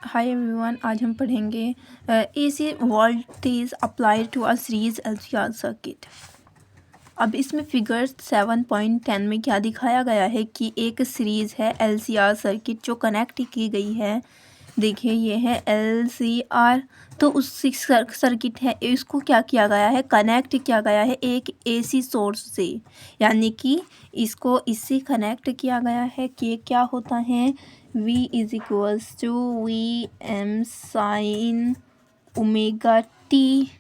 Hi everyone, आज हम पढ़ेंगे AC voltage apply to a series LCR circuit. अब इसमें फिगर 7.10 में क्या दिखाया गया है कि एक सीरीज है एलसीआर सर्किट जो कनेक्ट की गई है। देखिए ये है एलसीआर, तो उस सर्किट है, इसको क्या किया गया है, कनेक्ट किया गया है एक एसी सोर्स से, यानी कि इसको इससे कनेक्ट किया गया है कि क्या होता है, V is equals to V M sine omega T.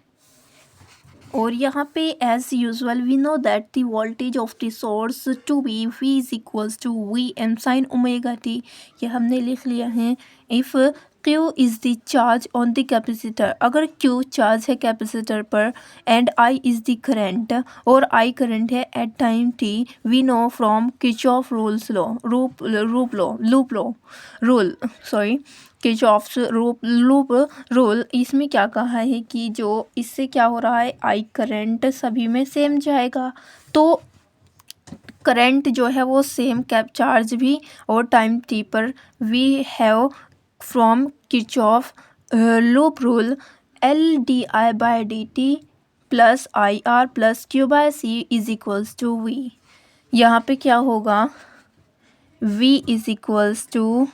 और यहाँ पे as usual we know that the voltage of the source to be V is equals to V M sine omega T. ये हमने लिख लिया है। If Q is the charge on the capacitor, अगर Q charge है capacitor पर, and I is the current, और I current है at time t, we know from Kirchhoff rules law loop law rule sorry Kirchhoff's loop rule. इसमें क्या कहा है कि जो इससे क्या हो रहा है, I करंट सभी में सेम जाएगा, तो करंट जो है वो सेम कैप चार्ज भी और टाइम t पर we have from Kirchhoff loop rule L D I by D T plus I R plus Q by C is equals to V. यहाँ पे क्या होगा, v इज इक्वल्स टू,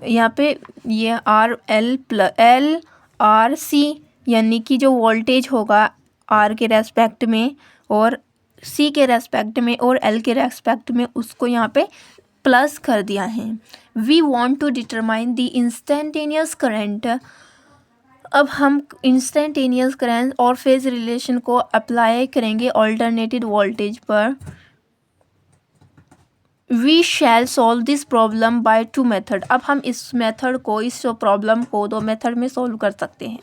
यहाँ पे ये R L plus L R C, यानी कि जो वोल्टेज होगा आर के रेस्पेक्ट में और सी के रेस्पेक्ट में और एल के रेस्पेक्ट में, उसको यहाँ पे प्लस कर दिया है। We want to determine the instantaneous current. अब हम इंस्टेंटेनियस करंट और फेज रिलेशन को अप्लाई करेंगे ऑल्टरनेटेड वोल्टेज पर। We shall solve this problem by two method. अब हम इस मेथड को, इस प्रॉब्लम को दो मेथड में सॉल्व कर सकते हैं।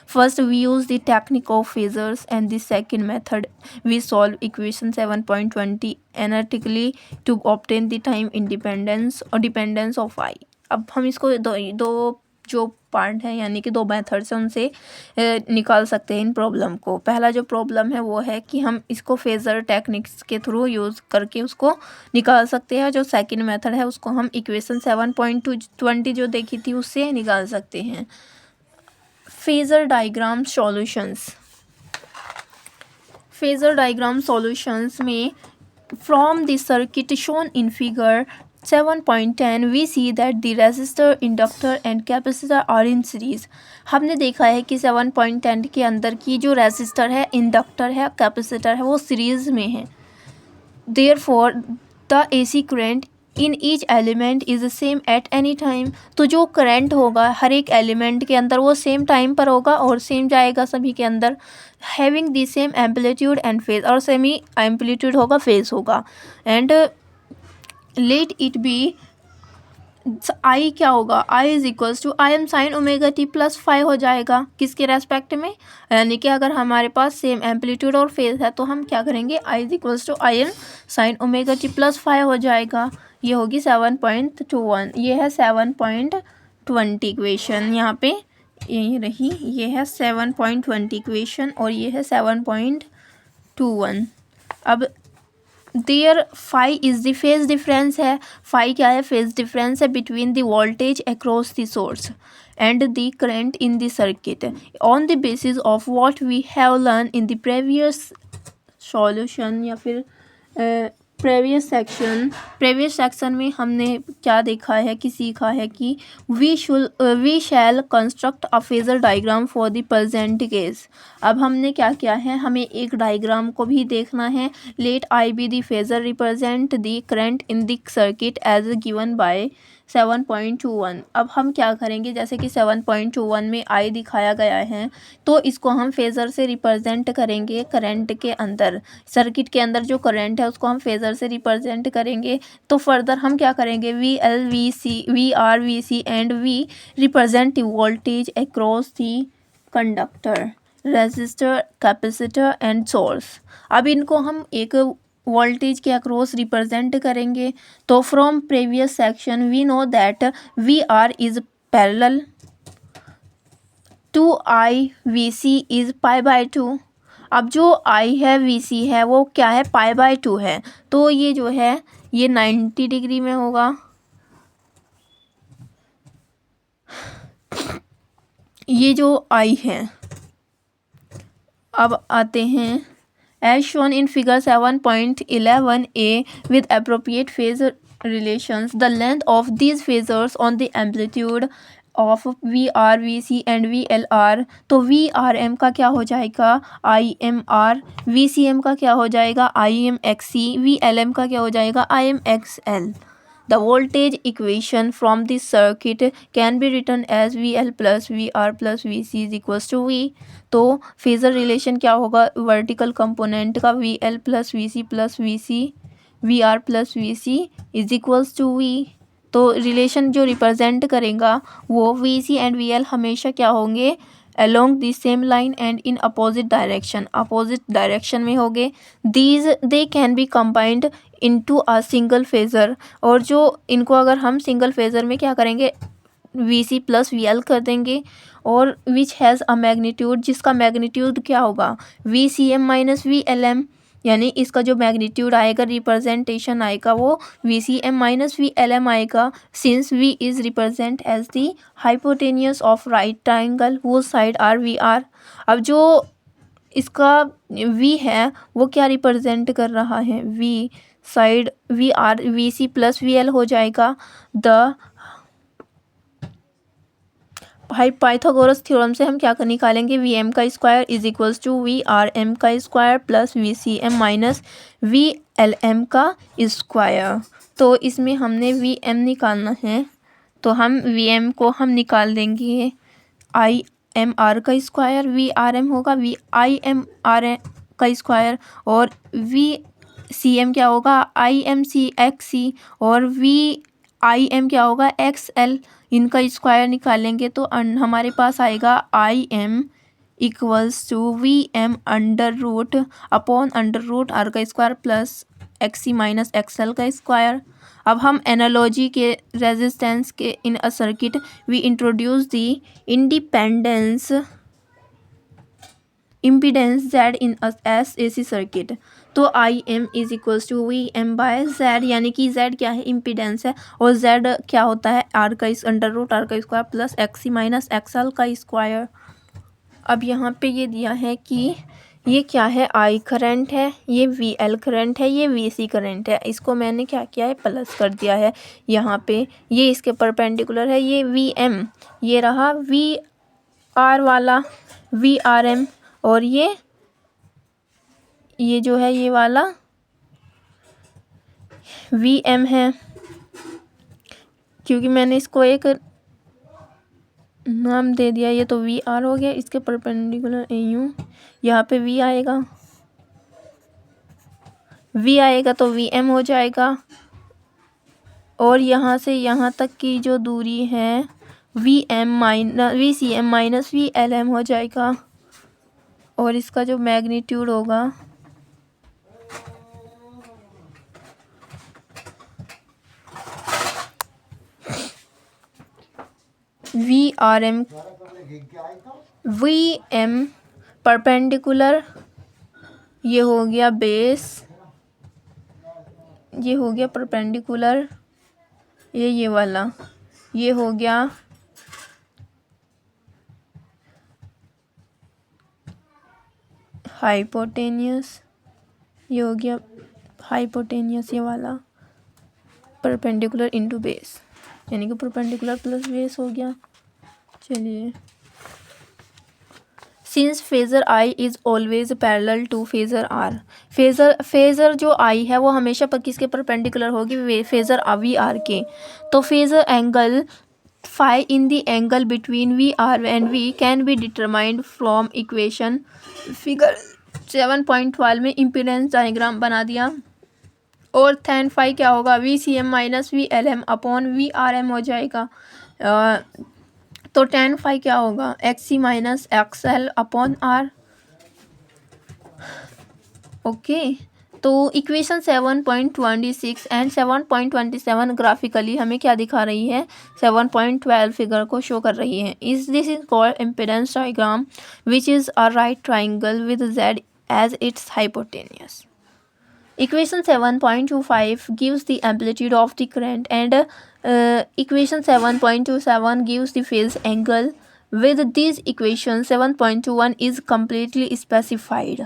First we use the technique of phasors and the second method we solve equation 7.20 analytically to obtain the time independence और डिपेंडेंस ऑफ आई। अब हम इसको दो जो पार्ट है, यानी कि दो मेथड से उनसे निकाल सकते हैं इन प्रॉब्लम को। पहला जो प्रॉब्लम है वो है कि हम इसको फेज़र टेक्निक्स के थ्रू यूज़ करके उसको निकाल सकते हैं। जो सेकंड मेथड है उसको हम इक्वेशन 7.20 जो देखी थी उससे निकाल सकते हैं। Phasor diagram solutions. Phasor diagram solutions में from the circuit shown in figure 7.10 we see that the resistor, inductor and capacitor are in series। हमने देखा है कि 7.10 के अंदर की जो रेसिस्टर है, इंडक्टर है, कैपेसिटर है, वो सीरीज में है। Therefore the AC current in each element is the same at any time। तो जो करंट होगा हर एक एलिमेंट के अंदर वो सेम टाइम पर होगा और सेम जाएगा सभी के अंदर। Having the same amplitude and phase, और सेमी एम्पलीट्यूड होगा, फेज होगा। And let it be, I क्या होगा, I is equals to I M sine omega T plus 5 हो जाएगा किसके रेस्पेक्ट में, यानी कि अगर हमारे पास सेम एम्पलीट्यूड और फेज है तो हम क्या करेंगे, I is equals to I M sine omega T plus 5 हो जाएगा। ये होगी 7.21। ये है 7.20 इक्वेशन, यहाँ पे ये रही, ये है 7.20 इक्वेशन और ये है 7.21। अब there phi is the phase difference है। फाई क्या है, फेज डिफरेंस है between the voltage across the source and the current in the circuit on the basis of what we have learn in the previous solution, या फिर previous section में हमने क्या देखा है कि सीखा है कि we shall construct a phasor diagram for the present case. अब हमने क्या किया है, हमें एक डायग्राम को भी देखना है। Let I be the phasor represent the current in the circuit as given by 7.21। अब हम क्या करेंगे, जैसे कि 7.21 में आई दिखाया गया है, तो इसको हम फेज़र से रिप्रेजेंट करेंगे। करंट के अंदर, सर्किट के अंदर जो करंट है उसको हम फेज़र से रिप्रेजेंट करेंगे। तो फर्दर हम क्या करेंगे, V L V C V R V C and V represent the voltage across the conductor, resistor, capacitor and source. अब इनको हम एक वोल्टेज के अक्रॉस रिप्रेजेंट करेंगे। तो from previous section we know that V R is parallel to I V C is pi by 2। अब जो आई है, वी सी है, वो क्या है, पाई बाय 2 है। तो ये जो है ये 90 डिग्री में होगा, ये जो आई है, अब आते हैं as shown in figure 7.11a with appropriate phase relations, the length of these phasors on the amplitude of VR, VC and VLR. तो VRM का क्या हो जाएगा IMR, VCM का क्या हो जाएगा IMXC, VLM का क्या हो जाएगा IMXL. The voltage equation from this circuit can be written as VL plus VR plus VC is equals to V. तो फेज़र रिलेशन क्या होगा वर्टिकल कंपोनेंट का VL plus VC plus VC VR plus VC is equals to V. तो relation जो represent करेगा वो VC and VL हमेशा क्या होंगे along the same line and in opposite direction में होंगे. These they can be combined into a single phasor. और जो इनको अगर हम सिंगल फेज़र में क्या करेंगे VC प्लस VL कर देंगे और विच हैज़ अ मैग्नीट्यूड, जिसका मैग्नीट्यूड क्या होगा VCM माइनस VLM, यानी इसका जो मैग्नीट्यूड आएगा रिप्रेजेंटेशन आएगा वो VCM माइनस VLM आएगा since V is represent as the hypotenuse of right triangle whose side are VR. अब जो इसका V है वो क्या रिप्रेजेंट कर रहा है V side VR VC plus VL हो जाएगा. द पाइथागोरस थ्योरम से हम क्या कर निकालेंगे VM का square is equals to VRM का square plus VCM minus VLM का स्क्वायर. तो इसमें हमने VM निकालना है तो हम VM को हम निकाल देंगे IMR का स्क्वायर, VRM होगा IMR का स्क्वायर और VCM क्या होगा IMCXC और VIM क्या होगा XL. इनका स्क्वायर निकालेंगे तो हमारे पास आएगा IM equals to VM under root upon under root R का square plus XC minus XL का स्क्वायर. अब हम एनालॉजी के रेजिस्टेंस के in a circuit we introduce the independence impedance Z in AC circuit. तो IM is equals to VM by Z, यानी कि Z क्या है इम्पीडेंस है और Z क्या होता है R का अंडर रूट R का square plus XC minus XL का स्क्वायर. अब यहाँ पे ये दिया है कि ये क्या है I करंट है, ये VL करंट है, ये VC करंट है. इसको मैंने क्या किया है प्लस कर दिया है यहाँ पे. ये इसके परपेंडिकुलर है, ये VM, ये रहा VR वाला VRM और ये जो है ये वाला VM है. क्योंकि मैंने इसको एक नाम दे दिया, ये तो VR हो गया, इसके परपेंडिकुलर AU यहाँ पे V आएगा तो VM हो जाएगा और यहाँ से यहाँ तक की जो दूरी है VCM माइनस VLM हो जाएगा और इसका जो मैग्नीट्यूड होगा VM परपेंडिकुलर, ये हो गया बेस, ये हो गया परपेंडिकुलर, ये वाला ये हो गया हाइपोटेनियस, ये हो गया हाइपोटेनियस, ये वाला परपेंडिकुलर इनटू बेस, यानी कि परपेंडिकुलर प्लस बेस हो गया. चलिए since phasor I is always parallel to phasor R, phasor जो I है वो हमेशा किसके परपेंडिकुलर होगी फेज़र VR के. तो phasor angle phi in the angle between VR and V can be determined from equation. Figure 7.12 में इम्पीडेंस डायग्राम बना दिया और tan phi क्या होगा VCM minus VLM upon VRM हो जाएगा. तो tan phi क्या होगा XC minus XL upon R. Okay, तो इक्वेशन 7.26 एंड 7.27 ग्राफिकली हमें क्या दिखा रही है 7.12 फिगर को शो कर रही है. This is called impedance diagram which is a right triangle with Z as its hypotenuse. Equation 7.25 gives the amplitude of the current and equation 7.27 gives the phase angle With this equation 7.21 is completely specified.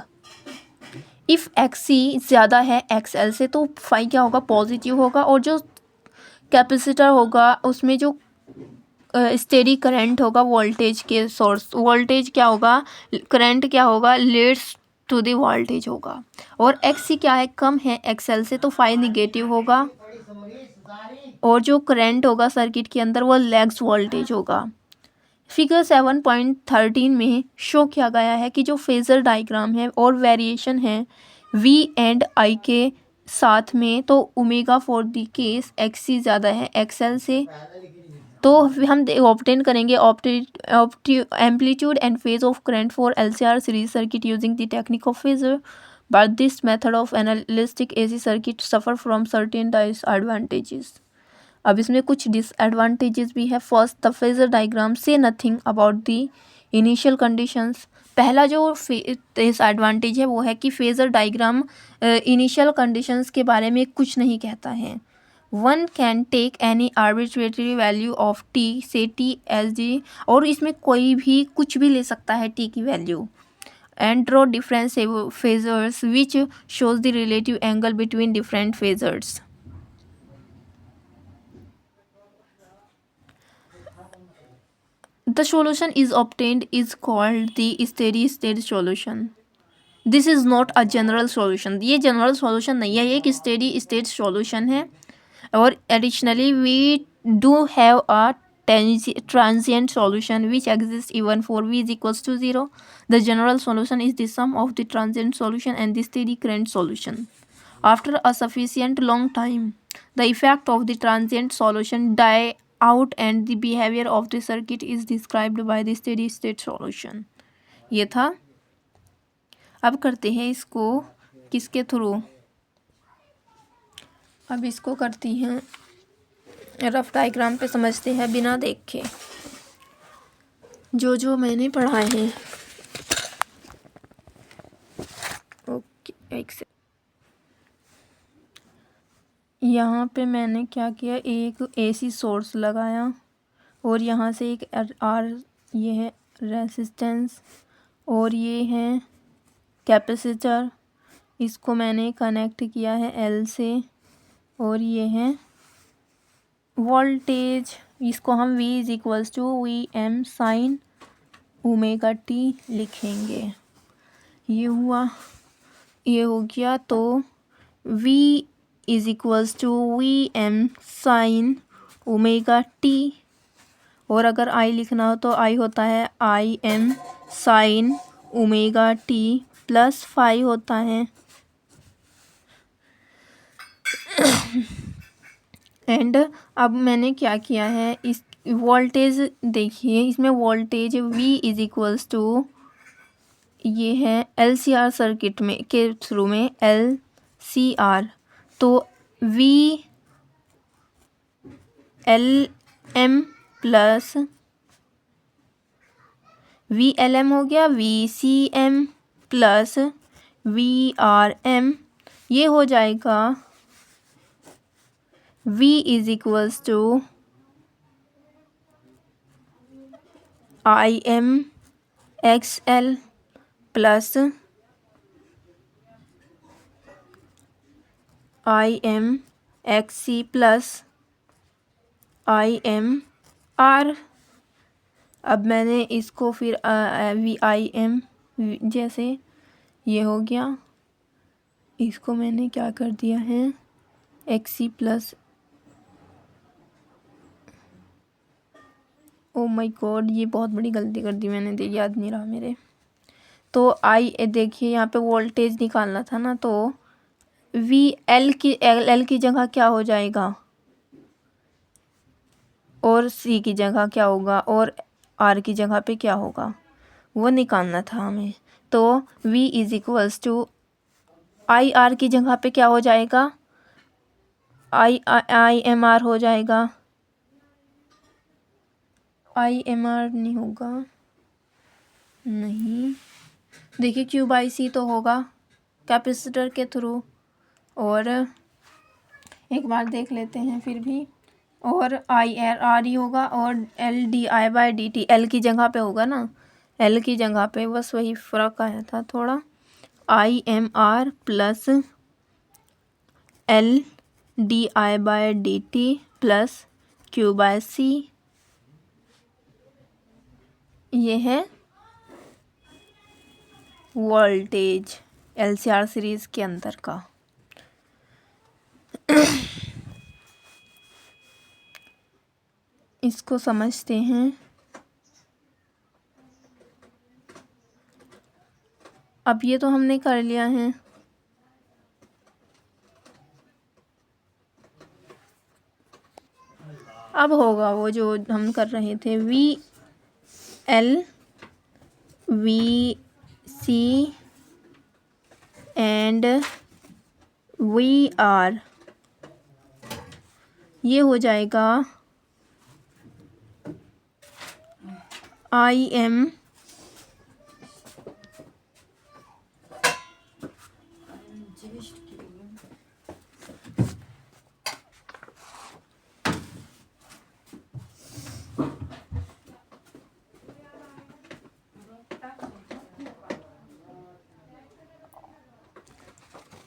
If XC ज़्यादा है XL से तो phi क्या होगा, positive होगा, और जो capacitor होगा उसमें जो स्टेडी करंट होगा वोल्टेज के सोर्स, वोल्टेज क्या होगा, करंट क्या होगा, लीड्स टू द वोल्टेज होगा, और XC क्या है, कम है XL से तो फाई निगेटिव होगा, और जो करंट होगा सर्किट के अंदर वो लैग्स वोल्टेज होगा। फिगर 7.13 में शो किया गया है कि जो फेज़र डायग्राम है और वेरिएशन है V एंड I के साथ में, तो omega for the case XC ज़्यादा है XL से, तो हम ऑब्टेन करेंगे amplitude and phase of current for LCR series circuit using the technique of phasor, but this method of analytic AC circuit suffer from certain disadvantages. अब इसमें कुछ disadvantages भी है। First, the phasor diagram says nothing about the initial conditions. पहला जो disadvantage है वो है कि फेज़र डायग्राम इनिशियल कंडीशंस के बारे में कुछ नहीं कहता है। One can take any arbitrary value of T, say T S D, और इसमें कोई भी कुछ भी ले सकता है टी की value, and draw different phasors which shows the relative angle between different phasors. The solution is obtained is called the steady state solution. This is not a general solution. ये general solution नहीं है, ये एक steady state solution है। और additionally we do have a transient solution which exists even for V is equals to 0. The general solution is the sum of the transient solution and the steady current solution. After a sufficient long time, the effect of the transient solution die out and the behavior of the circuit is described by the steady state solution. ये था। अब करते हैं इसको किसके through, अब इसको करती हैं रफ डायग्राम पे समझते हैं बिना देखे जो मैंने पढ़ाए हैं। ओके, एक से यहाँ पे मैंने क्या किया, एक AC सोर्स लगाया और यहाँ से एक R, ये है रेसिस्टेंस और ये है कैपेसिटर, इसको मैंने कनेक्ट किया है L से, और ये है वोल्टेज, इसको हम V is equals to VM sine omega T लिखेंगे। ये हुआ, ये हो गया, तो V is equals to VM sine omega T, और अगर I लिखना हो तो I होता है IM sine omega T plus phi होता है, एंड अब मैंने क्या किया है, इस वोल्टेज देखिए, इसमें voltage V is equals to, ये है LCR सर्किट में के थ्रू में LCR, तो V LM प्लस VLM हो गया VCM प्लस VRM, ये हो जाएगा V is equals to IM XL plus IM XC plus IM R। अब मैंने इसको फिर VIM जैसे ये हो गया, इसको मैंने क्या कर दिया है XC plus, oh my God, ये बहुत बड़ी गलती कर दी मैंने, याद नहीं रहा मेरे। तो देखिए यहाँ पे वोल्टेज निकालना था ना, तो L की जगह क्या हो जाएगा, और C की जगह क्या होगा, और R की जगह पे क्या होगा, वो निकालना था हमें। तो V is equals to IR की जगह पे क्या हो जाएगा, IMR हो जाएगा, IMR नहीं होगा, नहीं, देखिए Q/C तो होगा कैपेसिटर के थ्रू, और एक बार देख लेते हैं फिर भी, और आई आर आर ही होगा, और L D I by D T L की जगह पे होगा ना, एल की जगह पे, बस वही फ़र्क आया था थोड़ा। I M R plus L D I by D T plus Q by C, ये है वोल्टेज एलसीआर सीरीज़ के अंदर का। इसको समझते हैं। अब ये तो हमने कर लिया है। अब होगा वो जो हम कर रहे थे, V L V C and V R, ये हो जाएगा आई एम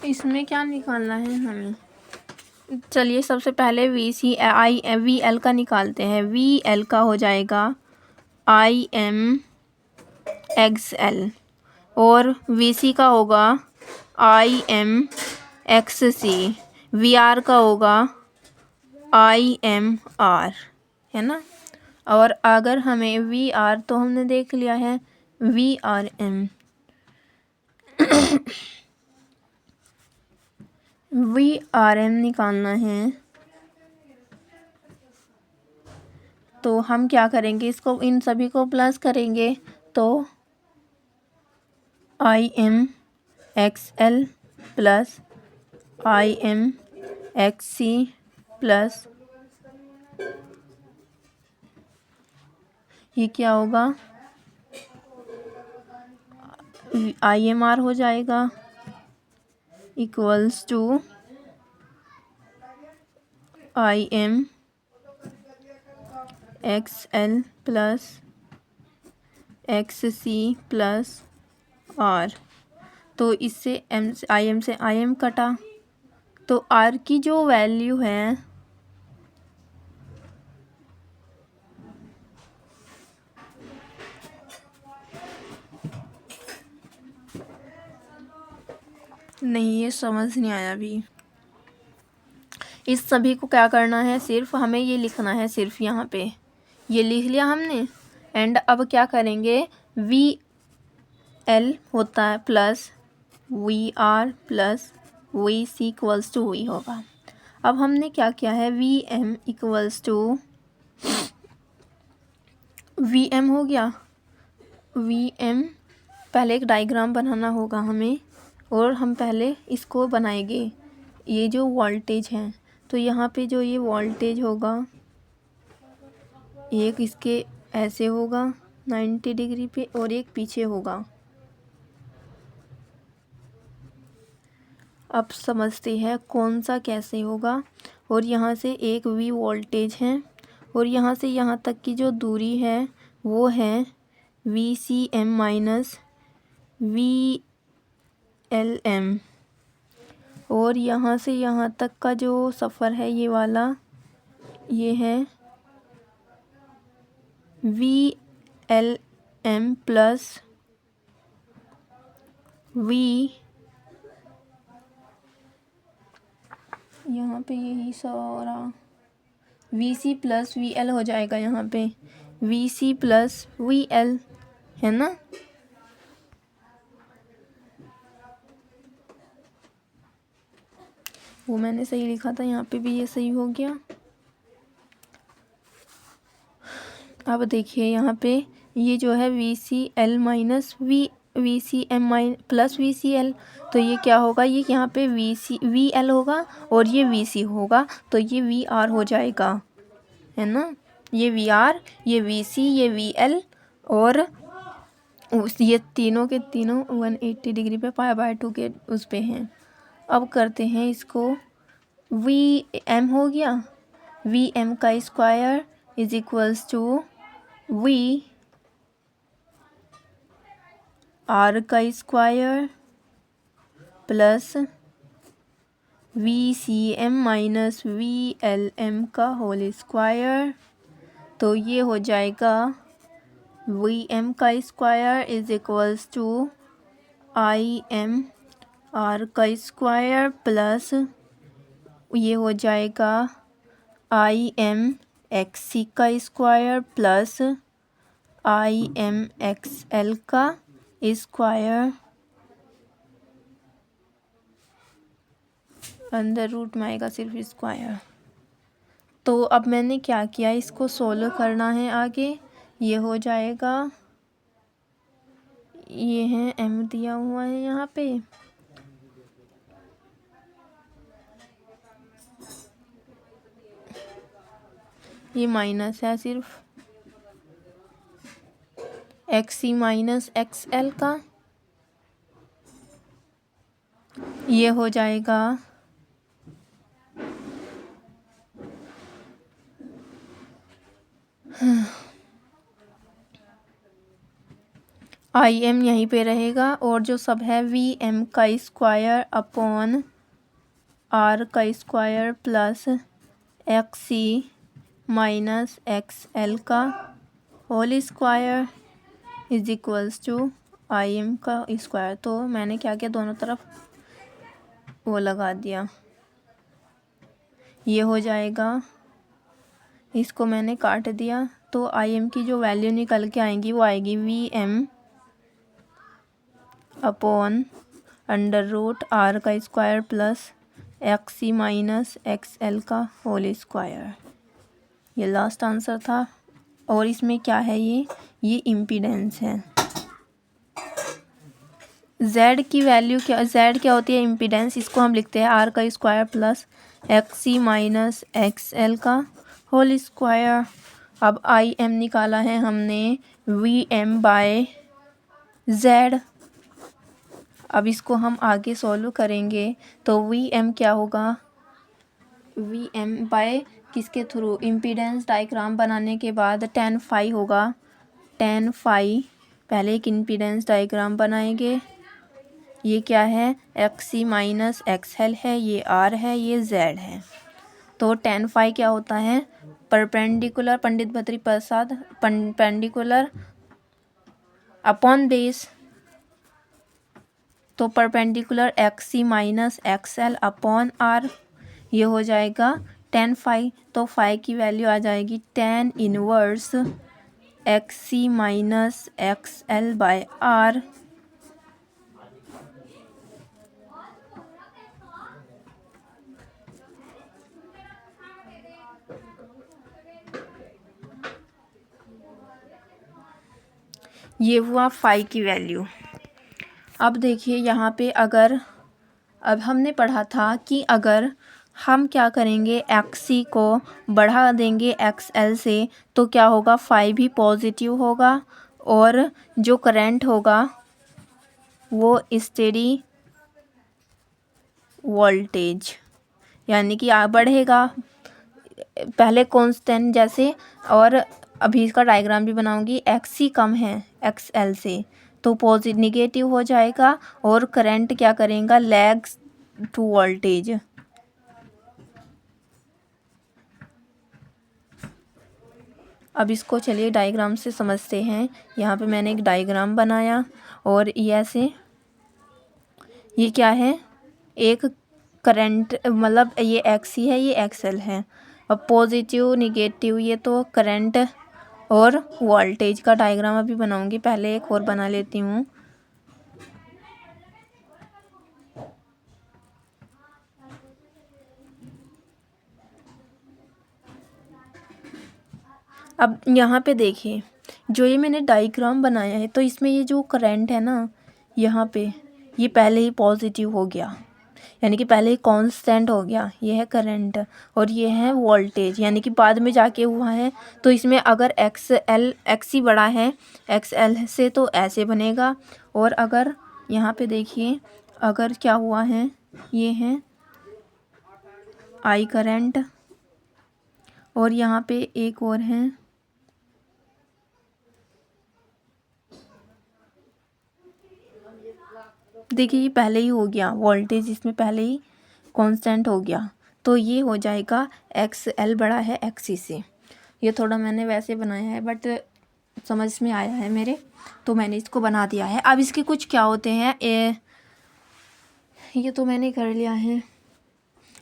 इसमें क्या निकालना है हमें, चलिए सबसे पहले V C I V L का निकालते हैं। वी एल का हो जाएगा आई एम एक्स एल, और वी सी का होगा I M X C, V R का होगा आई एम आर, है ना। और अगर हमें वी आर, तो हमने देख लिया है V R M, V R M निकालना है। तो हम क्या करेंगे, इसको इन सभी को प्लस करेंगे, तो I M X L plus I M X C plus, ये क्या होगा, आई एम आर हो जाएगा, equals to I M X L plus X C plus R. तो इससे एम से आई एम कटा, तो आर की जो वैल्यू है नहीं, ये समझ नहीं आया अभी। इस सभी को क्या करना है, सिर्फ हमें ये लिखना है, सिर्फ यहाँ पे ये लिख लिया हमने। एंड अब क्या करेंगे, वी एल होता है plus V R plus V C equals to V होगा। अब हमने क्या किया है, V M equals to V M हो गया। वी एम पहले एक डायग्राम बनाना होगा हमें, और हम पहले इसको बनाएंगे, ये जो वोल्टेज है। तो यहाँ पे जो ये वोल्टेज होगा, एक इसके ऐसे होगा 90 डिग्री पे, और एक पीछे होगा। अब समझते हैं कौन सा कैसे होगा। और यहाँ से एक वी वोल्टेज है, और यहाँ से यहाँ तक की जो दूरी है वो है V C M minus V L M, और यहाँ से यहाँ तक का जो सफ़र है ये वाला, ये है V L M plus V, यहाँ पे यही सारा V C plus V L हो जाएगा। यहाँ पे V C plus V L है ना। वो मैंने सही लिखा था, यहाँ पे भी ये सही हो गया। अब देखिए यहाँ पे ये जो है V C L minus V C M plus V C L, तो ये क्या होगा, ये यहाँ पे वी एल होगा और ये वी सी होगा, तो ये वी आर हो जाएगा, है ना। ये वी आर, ये वी सी, ये वी एल, और ये तीनों के तीनों 180 डिग्री पे π/2 के उस पे हैं। अब करते हैं इसको, वी एम हो गया, वी एम का square is equals to V R का square plus V C M minus V L M का होल स्क्वायर। तो ये हो जाएगा वी एम का square is equals to I M R का स्क्वायर प्लस ये हो जाएगा आई एम एक्स सी का square plus I M X L का स्क्वायर अंदर रूट में आएगा सिर्फ स्क्वायर। तो अब मैंने क्या किया, इसको सोल्व करना है आगे। ये हो जाएगा, ये है m दिया हुआ है यहाँ पे, ये माइनस है सिर्फ x C minus X L का, ये हो जाएगा आई एम यहीं पे रहेगा और जो सब है वी एम का स्क्वायर अपॉन आर का square plus X C minus X L का whole square is equals to I M का स्क्वायर। तो मैंने क्या किया, दोनों तरफ वो लगा दिया, ये हो जाएगा, इसको मैंने काट दिया। तो आई एम की जो वैल्यू निकल के आएंगी वो आएगी V M upon under root R का square plus X C minus X L का होल स्क्वायर। ये लास्ट आंसर था। और इसमें क्या है, ये इम्पीडेंस है। z की वैल्यू क्या, z क्या होती है, इम्पीडेंस। इसको हम लिखते हैं आर का square plus X C minus X L का होल स्क्वायर। अब आई एम निकाला है हमने वी एम बाय z। अब इसको हम आगे सॉल्व करेंगे तो वी एम क्या होगा, वी एम बाय किसके थ्रू, इम्पीडेंस डायग्राम बनाने के बाद tan फाई होगा, tan फाई। पहले एक इम्पीडेंस डायग्राम बनाएंगे, ये क्या है, x C minus X L है, ये आर है, ये जेड है। तो tan फाई क्या होता है, perpendicular, Pandit Badri Prasad, perpendicular upon base. तो perpendicular X C minus X L upon R, ये हो जाएगा tan फाई। तो फाई की वैल्यू आ जाएगी tan inverse X C minus X L by R. ये हुआ फाई की वैल्यू। अब देखिए यहाँ पे, अगर अब हमने पढ़ा था कि अगर हम क्या करेंगे, एक्स सी को बढ़ा देंगे एक्स एल से तो क्या होगा, फाई भी पॉजिटिव होगा और जो करंट होगा वो स्टेडी वोल्टेज यानी कि बढ़ेगा, पहले कांस्टेंट जैसे। और अभी इसका डायग्राम भी बनाऊंगी, एक्स सी कम है एक्स एल से तो पॉजिटिव निगेटिव हो जाएगा और करंट क्या करेगा, लैग्स टू वोल्टेज। अब इसको चलिए डायग्राम से समझते हैं। यहाँ पे मैंने एक डायग्राम बनाया और ये ऐसे, ये क्या है, एक करंट, मतलब ये एक्स सी है, ये एक्स एल है। अब पॉजिटिव निगेटिव, ये तो करंट और वोल्टेज का डायग्राम अभी बनाऊंगी, पहले एक और बना लेती हूँ। अब यहाँ पे देखिए, जो ये मैंने डायग्राम बनाया है तो इसमें ये जो करंट है ना, यहाँ पे ये पहले ही पॉजिटिव हो गया, यानी कि पहले ही कांस्टेंट हो गया, ये है करंट। और ये है वोल्टेज, यानी कि बाद में जाके हुआ है। तो इसमें अगर एक्स एल, एक्स सी बड़ा है एक्स एल से तो ऐसे बनेगा। और अगर यहाँ पे देखिए, अगर क्या हुआ है, ये है आई करंट और यहाँ पे एक और है, देखिए ये पहले ही हो गया, वोल्टेज इसमें पहले ही कांस्टेंट हो गया, तो ये हो जाएगा एक्स एल बड़ा है एक्स सी से। ये थोड़ा मैंने वैसे बनाया है बट समझ में आया है मेरे, तो मैंने इसको बना दिया है। अब इसके कुछ क्या होते हैं, ये तो मैंने कर लिया है।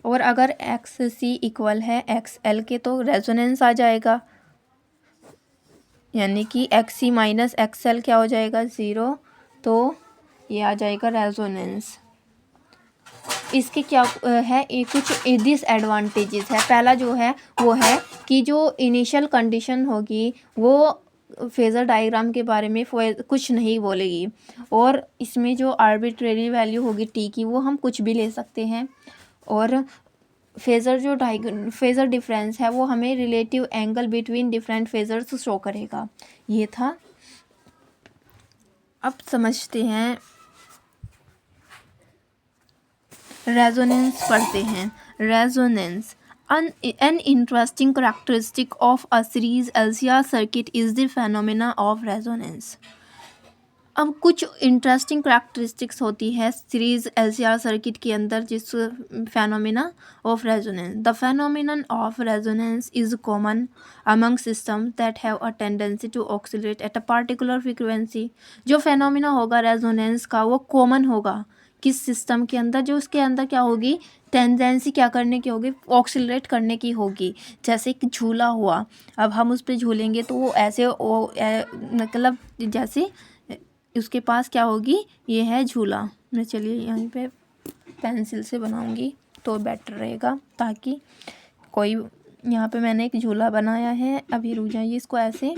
और अगर एक्स सी इक्वल है एक्स एल के तो रेजोनेंस आ जाएगा, यानी कि x C minus X L क्या हो जाएगा, ज़ीरो, तो ये आ जाएगा रेजोनेंस। इसके क्या है, ये कुछ डिसएडवांटेजेस है। पहला जो है वो है कि जो इनिशियल कंडीशन होगी वो फेज़र डायग्राम के बारे में कुछ नहीं बोलेगी, और इसमें जो आर्बिट्रेरी वैल्यू होगी टी की वो हम कुछ भी ले सकते हैं, और फेज़र डिफरेंस है वो हमें relative angle between different phasors show करेगा। ये था। अब समझते हैं, रेजोनेंस पढ़ते हैं। Resonance, an interesting characteristic of a series LCR circuit is the phenomena of resonance। अब कुछ इंटरेस्टिंग करैक्टरिस्टिक्स होती है सीरीज एलसीआर सर्किट के अंदर, जिस phenomena of resonance. The phenomenon of resonance is common among system that have a tendency to oscillate at a particular frequency. जो phenomena होगा resonance का वो कॉमन होगा किस सिस्टम के अंदर, जो उसके अंदर क्या होगी, टेंडेंसी क्या करने की होगी, ऑक्सीलरेट करने की होगी। जैसे कि झूला हुआ, अब हम उस पर झूलेंगे तो वो ऐसे मतलब जैसे उसके पास क्या होगी, ये है झूला। मैं चलिए यहाँ पे पेंसिल से बनाऊंगी तो बेटर रहेगा, ताकि कोई, यहाँ पे मैंने एक झूला बनाया है। अभी रुक जाइए, इसको ऐसे,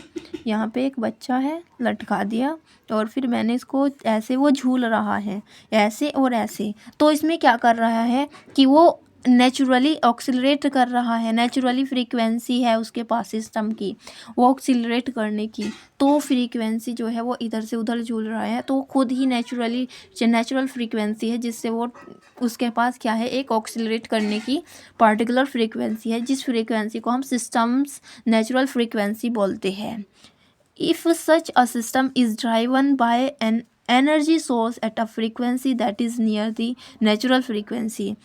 यहाँ पे एक बच्चा है लटका दिया, और फिर मैंने इसको ऐसे, वो झूल रहा है ऐसे और ऐसे, तो इसमें क्या कर रहा है कि वो नेचुरली ऑक्सीलरेट कर रहा है, नेचुरली फ्रीक्वेंसी है उसके पास सिस्टम की वो ऑक्सीलरेट करने की, तो फ्रीक्वेंसी जो है वो इधर से उधर झूल रहा है, तो खुद ही नेचुरल फ्रीक्वेंसी है, जिससे वो उसके पास क्या है, एक ऑक्सीलरेट करने की पार्टिकुलर फ्रीक्वेंसी है, जिस फ्रीक्वेंसी को हम सिस्टम्स नेचुरल फ्रीक्वेंसी बोलते हैं। If such a system is driven by an energy source at a frequency that is near the natural frequency.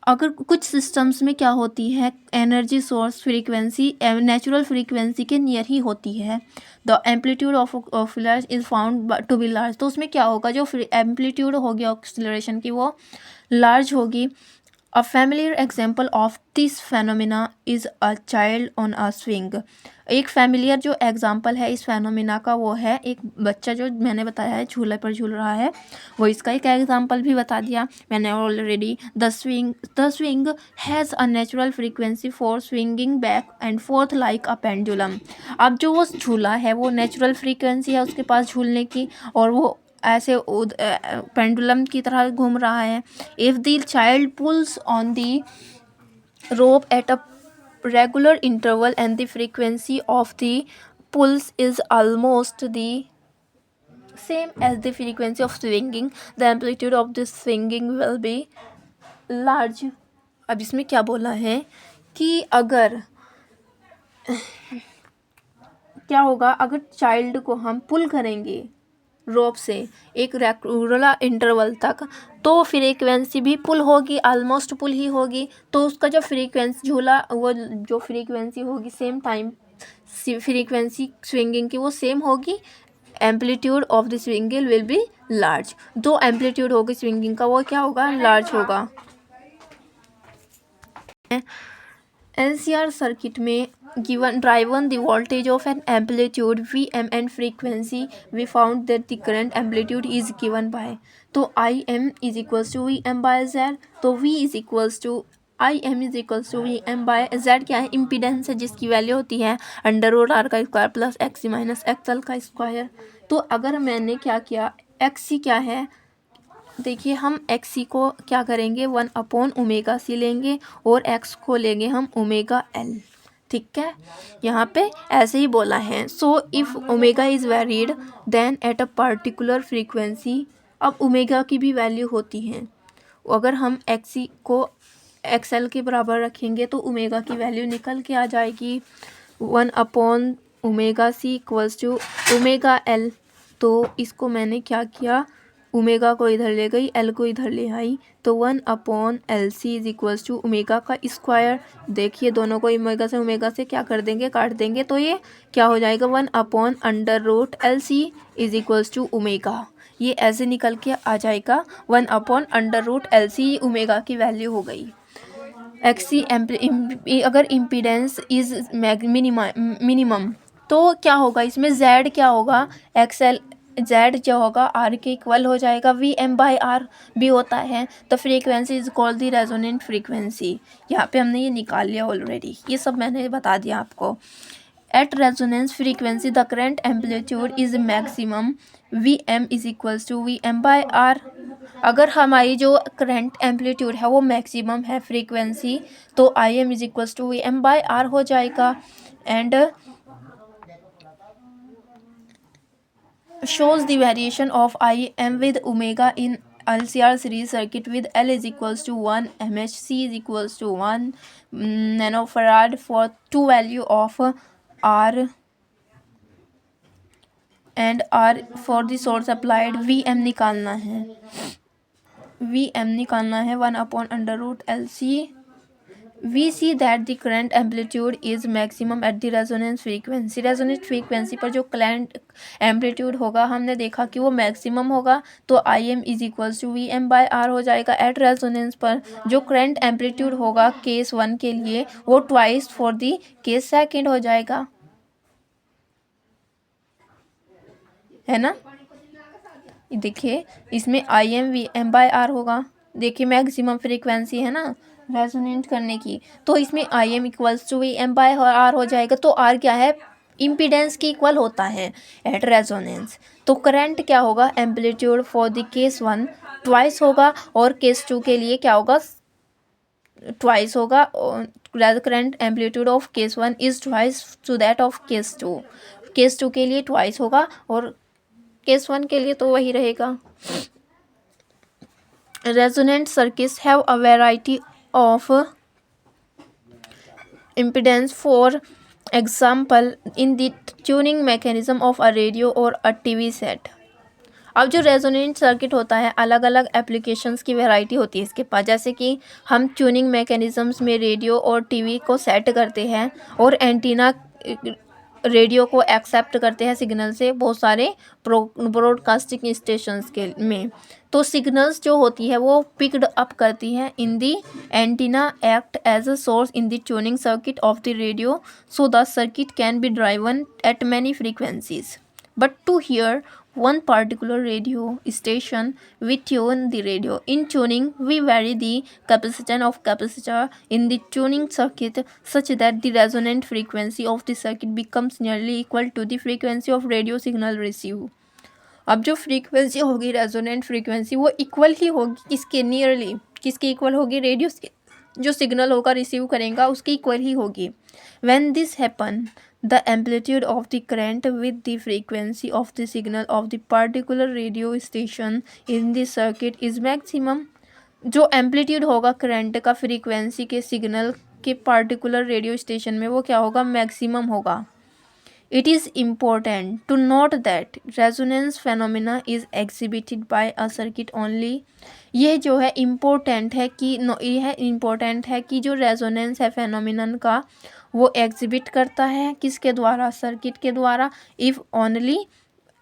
अगर कुछ सिस्टम्स में क्या होती है, energy source frequency natural frequency के नियर ही होती है, the amplitude of oscillation is found to be large, तो उसमें क्या होगा, जो एम्पलीट्यूड होगी ऑक्सीलरेशन की वो लार्ज होगी। A familiar example of this phenomena is a child on a swing. एक फैमिलियर जो एग्जाम्पल है इस फेनोमेना का वो है एक बच्चा, जो मैंने बताया है झूले पर झूल रहा है, वो इसका एक एग्जाम्पल भी बता दिया मैंने already. The swing has a natural frequency for swinging back and fourth like a pendulum. अब जो वो झूला है वो नेचुरल फ्रीक्वेंसी है उसके पास झूलने की, और वो ऐसे पेंडुलम की तरह घूम रहा है। If the child pulls on the rope at a regular interval and the frequency of the pulse is almost the same as the frequency of swinging, the amplitude of the swinging will be large। अब इसमें क्या बोला है कि अगर क्या होगा, अगर चाइल्ड को हम पुल करेंगे रोप से एक रेगुलर इंटरवल तक, तो फ्रीक्वेंसी भी पुल होगी, ऑलमोस्ट पुल ही होगी, तो उसका जो फ्रीक्वेंसी झूला, वो जो फ्रीक्वेंसी होगी सेम टाइम फ्रीक्वेंसी स्विंगिंग की वो सेम होगी। Amplitude of the swinging will be large, जो एम्पलीट्यूड होगी स्विंगिंग का वो क्या होगा, लार्ज होगा। LCR सर्किट में driven the voltage of an amplitude Vm and frequency, we found that the current amplitude is given by, तो Im is equals to Vm by Z, तो V is equals to Im is equals to Vm by Z क्या है, impedance है जिसकी value होती है √r का square plus XC minus XL का स्क्वायर। तो अगर मैंने क्या किया, XC क्या है, देखिए हम XC को क्या करेंगे 1/ω_c लेंगे, और X को लेंगे हम ω_L, ठीक है, यहाँ पे ऐसे ही बोला है। So if omega is varied then at a particular frequency, अब ओमेगा की भी वैल्यू होती है, अगर हम XC को XL के बराबर रखेंगे तो ओमेगा की वैल्यू निकल के आ जाएगी 1/ओमेगा C equals to omega L। तो इसको मैंने क्या किया, ओमेगा को इधर ले गई, L को इधर ले आई, तो 1/LC is equals to omega का स्क्वायर। देखिए दोनों को ओमेगा से क्या कर देंगे, काट देंगे, तो ये क्या हो जाएगा 1/√LC is equals to omega. ये ऐसे निकल के आ जाएगा 1/√LC, ओमेगा की वैल्यू हो गई। XC अगर इम्पीडेंस इज मिनिमम तो क्या होगा इसमें, Z क्या होगा, XL Z जो होगा R के इक्वल हो जाएगा, VM/R भी होता है। तो frequency is called the resonant frequency. यहाँ पे हमने ये निकाल लिया ऑलरेडी, ये सब मैंने बता दिया आपको। At resonance frequency the current amplitude is maximum, VM is equals to VM/R। अगर हमारी जो करंट एम्पलीट्यूड है वो मैक्सिमम है फ्रीक्वेंसी, तो IM is equals to VM/R हो जाएगा। And shows the variation of IM with omega in LCR series circuit with L is equals to 1 mH, C is equals to 1 nanofarad for two value of R and R for the source applied। VM निकालना है, VM निकालना है 1/√LC। We see that the current amplitude is maximum at the resonance frequency। Resonant frequency पर जो current amplitude होगा हमने देखा कि वो मैक्सिमम होगा, तो IM is equals to VM/R हो जाएगा। एट रेजोनेंस पर जो करंट एम्पलीट्यूड होगा केस 1 के लिए वो twice for the case second हो जाएगा, है ना। देखिए इसमें IM VM/R होगा, देखिए मैक्सिमम फ्रीक्वेंसी है ना रेजोनेंट करने की, तो इसमें IM इक्वल्स टू VM/R हो जाएगा। तो R क्या है, इम्पीडेंस के इक्वल होता है एट रेजोनेंस। तो करंट क्या होगा, amplitude for the case 1 twice होगा, और केस 2 के लिए क्या होगा, ट्वाइस होगा। Current amplitude of case 1 is twice to that of case 2। Case 2 के लिए ट्वाइस होगा और केस 1 के लिए तो वही रहेगा। Resonant circuits have a variety of impedance, for example in the tuning mechanism of a radio or a TV set। अब जो रेजोनेंट सर्किट होता है अलग अलग एप्लीकेशंस की वैरायटी होती है इसके पास, जैसे कि हम ट्यूनिंग मैकेनिज़म्स में रेडियो और टीवी को सेट करते हैं, और एंटीना रेडियो को एक्सेप्ट करते हैं सिग्नल से बहुत सारे ब्रॉडकास्टिंग स्टेशंस के में। तो सिग्नल्स जो होती है वो पिक्ड अप करती हैं in the antenna act as a source in the tuning circuit of the radio, so the circuit can be driven at many frequencies. But to hear one particular radio station, we tune the radio. In tuning, we vary the capacitance of capacitor in the tuning circuit such that the resonant frequency of the circuit becomes nearly equal to the frequency of radio signal received। अब जो frequency होगी resonant frequency वो equal ही होगी किसके, nearly किसके equal होगी, radio जो signal होगा रिसीव करेगा उसकी इक्वल ही होगी। When this happen the amplitude of the current with the frequency of the signal of the particular radio station in the circuit is maximum। जो एम्पलीट्यूड होगा current का frequency के signal के particular radio station में वो क्या होगा, maximum होगा। It is important to note that resonance phenomena is exhibited by a circuit only। यह जो है इम्पोर्टेंट है कि यह इम्पोर्टेंट है कि जो रेजोनेंस है फेनोमिनन का वो एग्जिबिट करता है किसके द्वारा, सर्किट के द्वारा। If only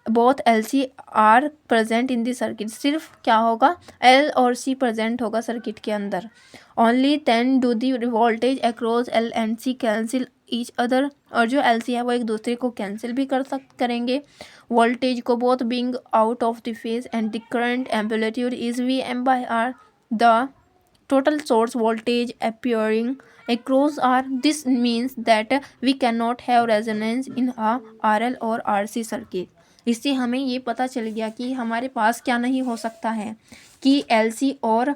both LC are present in the circuit, सिर्फ क्या होगा L और C प्रेजेंट होगा सर्किट के अंदर। Only then do the voltage across L and C cancel each other, और जो LC है वो एक दूसरे को कैंसिल भी करेंगे। वोल्टेज को both being out of the phase and the current amplitude is VM/R। The total source voltage appearing across R। This means that we cannot have resonance in a RL और RC circuit। इससे हमें ये पता चल गया कि हमारे पास क्या नहीं हो सकता है कि LC और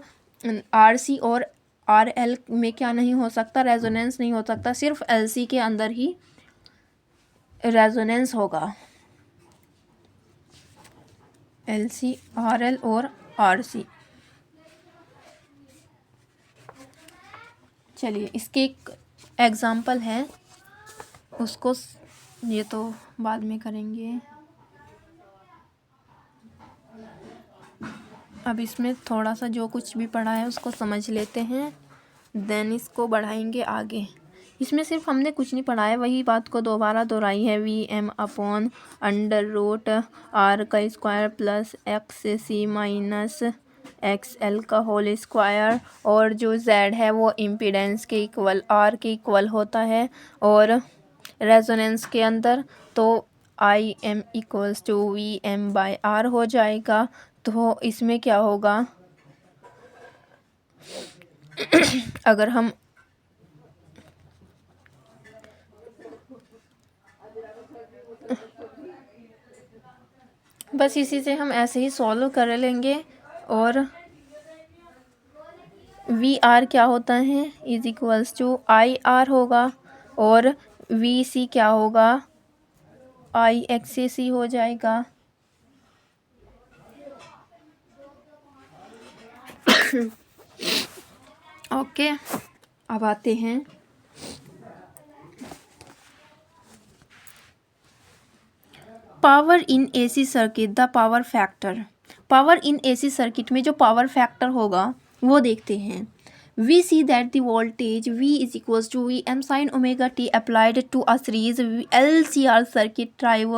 RC और RL में क्या नहीं हो सकता, रेजोनेंस नहीं हो सकता, सिर्फ LC के अंदर ही रेजोनेंस होगा, LC RL और RC। चलिए इसके एक एग्ज़ाम्पल है, उसको ये तो बाद में करेंगे। अब इसमें थोड़ा सा जो कुछ भी पढ़ा है उसको समझ लेते हैं, देन इसको बढ़ाएंगे आगे। इसमें सिर्फ हमने कुछ नहीं पढ़ा है, वही बात को दोबारा दोहराई है। V M upon under root R का square plus X C minus X L का होल स्क्वायर, और जो जेड है वो इम्पीडेंस के इक्वल आर के इक्वल होता है, और रेजोनेंस के अंदर तो I M equals to V M by R हो जाएगा। तो इसमें क्या होगा, अगर हम बस इसी से हम ऐसे ही सॉल्व कर लेंगे। और वी आर क्या होता है is equals to I R होगा, और वी सी क्या होगा, आई एक्स सी हो जाएगा। ओके, अब आते हैं power in AC circuit, the power factor. Power in AC circuit में जो पावर फैक्टर होगा वो देखते हैं। We see that the voltage V is equals to Vm sin omega t applied to a series LCR circuit drive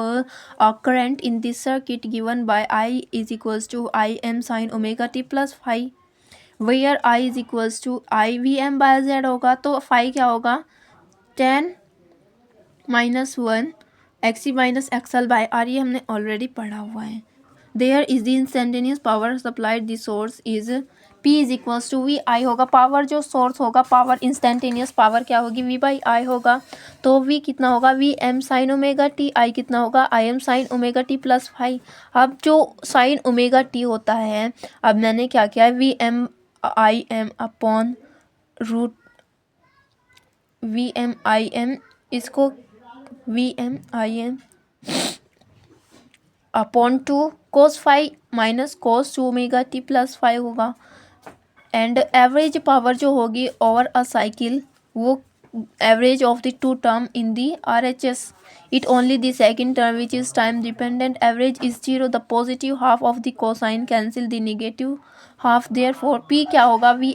a current in this circuit given by I is equals to Im sin omega t plus phi, where I is equals to I Vm by Z होगा, तो phi क्या होगा, 10 minus 1 XC minus XL by R, ये हमने already पढ़ा हुआ है। There is the instantaneous power supplied, the source is P is equals to V I होगा। पावर जो सोर्स होगा, पावर इंस्टेंटेनियस पावर क्या होगी, V बाई आई होगा। तो V कितना होगा, V M sine omega T, I कितना होगा, I M sine omega T plus phi. अब जो साइन ओमेगा टी होता है, अब मैंने क्या किया है, V M I M upon root V M I M, इसको V M I M upon two cos phi minus cos two omega T plus five होगा। एंड एवरेज पावर जो होगी ओवर अ साइकिल, वो average of the two term in the R H S, it only the second term which is time dependent, average is zero, the positive half of the cosine cancel the negative half, therefore P क्या होगा, we